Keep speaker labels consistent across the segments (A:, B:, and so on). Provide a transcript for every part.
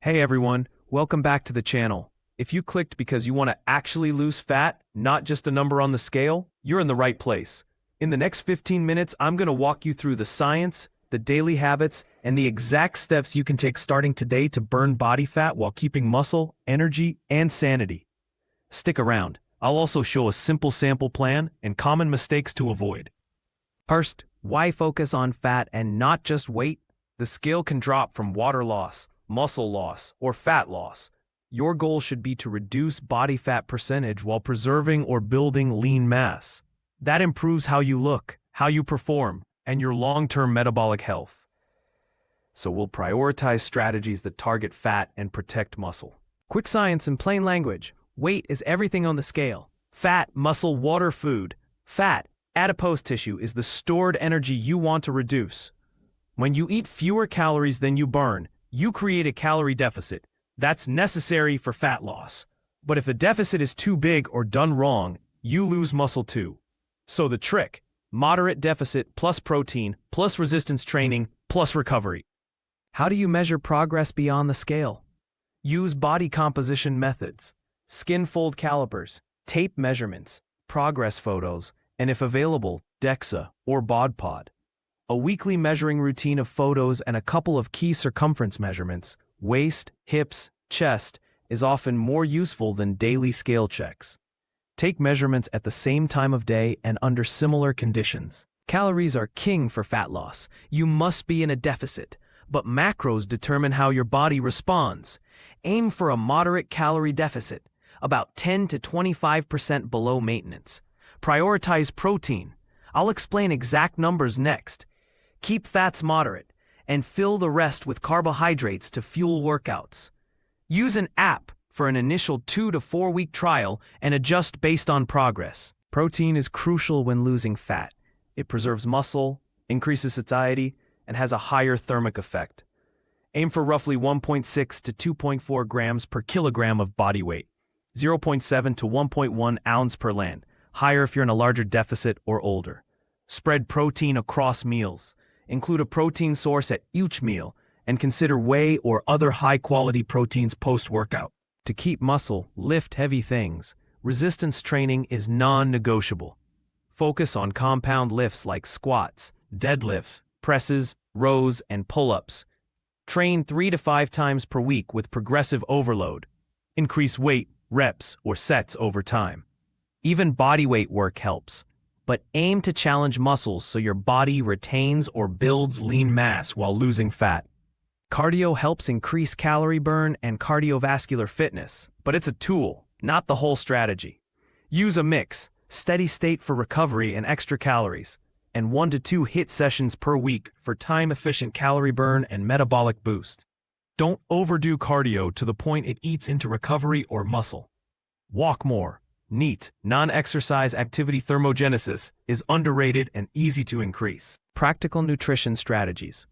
A: Hey everyone, welcome back to the channel. If you clicked because you want to actually lose fat, not just a number on the scale, you're in the right place. In the next 15 minutes, I'm going to walk you through the science, the daily habits, and the exact steps you can take starting today to burn body fat while keeping muscle, energy, and sanity. Stick around. I'll also show a simple sample plan and common mistakes to avoid. First, why focus on fat and not just weight? The scale can drop from water loss, muscle loss, or fat loss. Your goal should be to reduce body fat percentage while preserving or building lean mass. That improves how you look, how you perform, and your long-term metabolic health. So we'll prioritize strategies that target fat and protect muscle. Quick science in plain language. Weight is everything on the scale. Fat, muscle, water, food. Fat, adipose tissue, is the stored energy you want to reduce. When you eat fewer calories than you burn, you create a calorie deficit. That's necessary for fat loss. But if the deficit is too big or done wrong, you lose muscle too. So the trick: moderate deficit plus protein plus resistance training plus recovery. How do you measure progress beyond the scale? Use body composition methods, skin fold calipers, tape measurements, progress photos, and if available, DEXA or BOD-POD. A weekly measuring routine of photos and a couple of key circumference measurements, waist, hips, chest, is often more useful than daily scale checks. Take measurements at the same time of day and under similar conditions. Calories are king for fat loss. You must be in a deficit, but macros determine how your body responds. Aim for a moderate calorie deficit, about 10 to 25% below maintenance. Prioritize protein. I'll explain exact numbers next. Keep fats moderate, and fill the rest with carbohydrates to fuel workouts. Use an app for an initial 2 to 4 week trial and adjust based on progress. Protein is crucial when losing fat. It preserves muscle, increases satiety, and has a higher thermic effect. Aim for roughly 1.6 to 2.4 grams per kilogram of body weight, 0.7 to 1.1 ounce per land, higher if you're in a larger deficit or older. Spread protein across meals. Include a protein source at each meal, and consider whey or other high-quality proteins post-workout. To keep muscle, lift heavy things. Resistance training is non-negotiable. Focus on compound lifts like squats, deadlifts, presses, rows, and pull-ups. Train 3 to 5 times per week with progressive overload. Increase weight, reps, or sets over time. Even bodyweight work helps, but aim to challenge muscles so your body retains or builds lean mass while losing fat. Cardio helps increase calorie burn and cardiovascular fitness, but it's a tool, not the whole strategy. Use a mix, steady state for recovery and extra calories, and 1 to 2 HIIT sessions per week for time-efficient calorie burn and metabolic boost. Don't overdo cardio to the point it eats into recovery or muscle. Walk more. NEAT, non-exercise activity thermogenesis, is underrated and easy to increase. Practical nutrition strategies.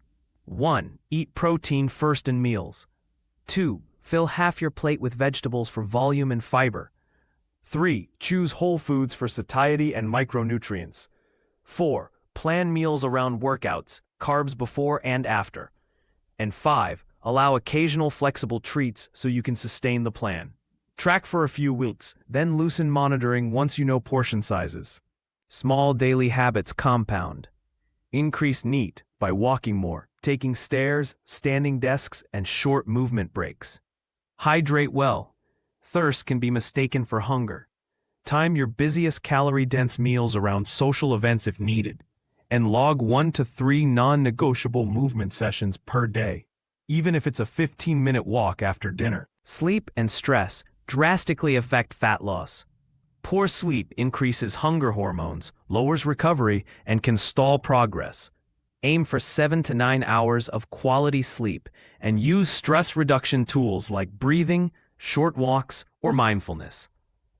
A: 1. Eat protein first in meals. 2. Fill half your plate with vegetables for volume and fiber. 3. Choose whole foods for satiety and micronutrients. 4. Plan meals around workouts, carbs before and after. And 5. Allow occasional flexible treats so you can sustain the plan. Track for a few weeks, then loosen monitoring once you know portion sizes. Small daily habits compound. Increase NEAT by walking more, taking stairs, standing desks, and short movement breaks. Hydrate well. Thirst can be mistaken for hunger. Time your busiest calorie-dense meals around social events if needed. And log 1 to 3 non-negotiable movement sessions per day, even if it's a 15-minute walk after dinner. Sleep and stress drastically affect fat loss. Poor sleep increases hunger hormones, lowers recovery, and can stall progress. Aim for 7 to 9 hours of quality sleep and use stress reduction tools like breathing, short walks, or mindfulness.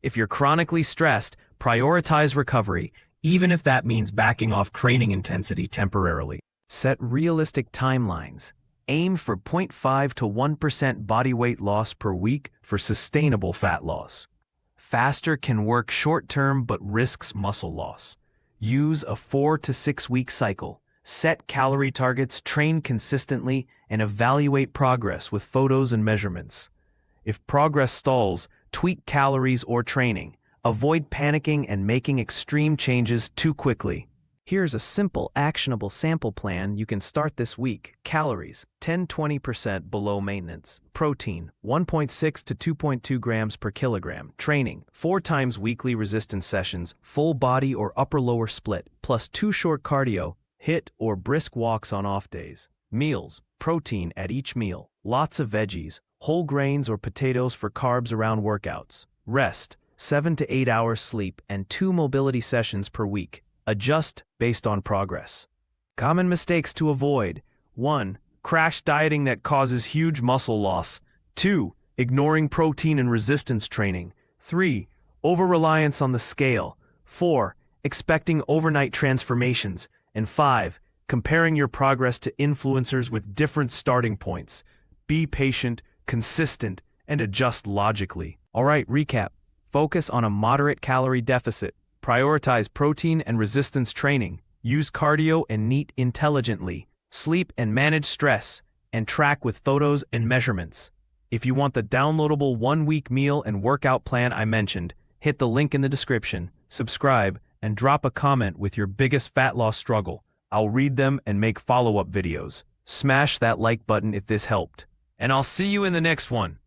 A: If you're chronically stressed, prioritize recovery, even if that means backing off training intensity temporarily. Set realistic timelines. Aim for 0.5 to 1% body weight loss per week for sustainable fat loss. Faster can work short-term but risks muscle loss. Use a 4 to 6 week cycle. Set calorie targets, train consistently, and evaluate progress with photos and measurements. If progress stalls, tweak calories or training. Avoid panicking and making extreme changes too quickly. Here's a simple, actionable sample plan you can start this week. Calories, 10-20% below maintenance. Protein, 1.6 to 2.2 grams per kilogram. Training, 4 times weekly resistance sessions, full body or upper-lower split, plus 2 short cardio, HIIT or brisk walks on off days. Meals, protein at each meal. Lots of veggies, whole grains or potatoes for carbs around workouts. Rest, 7 to 8 hours sleep, and 2 mobility sessions per week. Adjust based on progress. Common mistakes to avoid. 1. Crash dieting that causes huge muscle loss. 2. Ignoring protein and resistance training. 3. Over-reliance on the scale. 4. Expecting overnight transformations. And 5. Comparing your progress to influencers with different starting points. Be patient, consistent, and adjust logically. All right, recap. Focus on a moderate calorie deficit. Prioritize protein and resistance training. Use cardio and NEAT intelligently. Sleep and manage stress. And track with photos and measurements. If you want the downloadable 1-week meal and workout plan I mentioned, hit the link in the description, subscribe, and drop a comment with your biggest fat loss struggle. I'll read them and make follow-up videos. Smash that like button if this helped. And I'll see you in the next one.